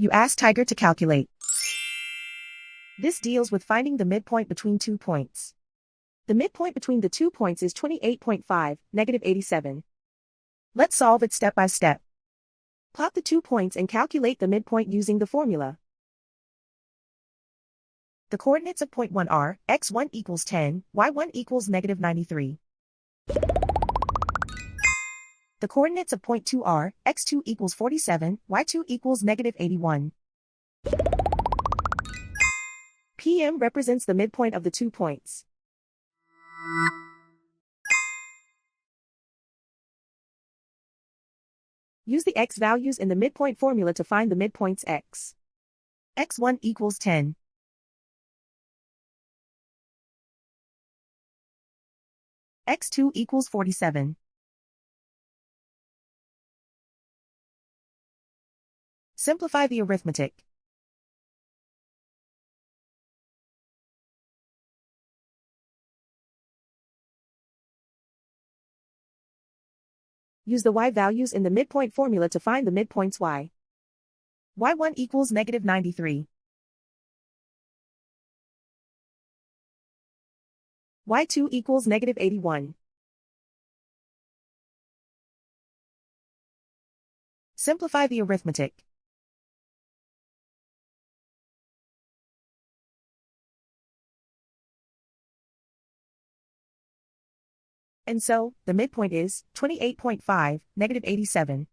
You ask Tiger to calculate. This deals with finding the midpoint between 2 points. The midpoint between the 2 points is 28.5, -87. Let's solve it step by step. Plot the 2 points and calculate the midpoint using the formula. The coordinates of point 1 are x1 equals 10, y1 equals -93. The coordinates of point 2 are x2 equals 47, y2 equals -81. PM represents the midpoint of the 2 points. Use the x values in the midpoint formula to find the midpoints x. x1 equals 10. x2 equals 47. Simplify the arithmetic. Use the y values in the midpoint formula to find the midpoints y. y1 equals -93. y2 equals -81. Simplify the arithmetic. And so, the midpoint is 28.5, -87.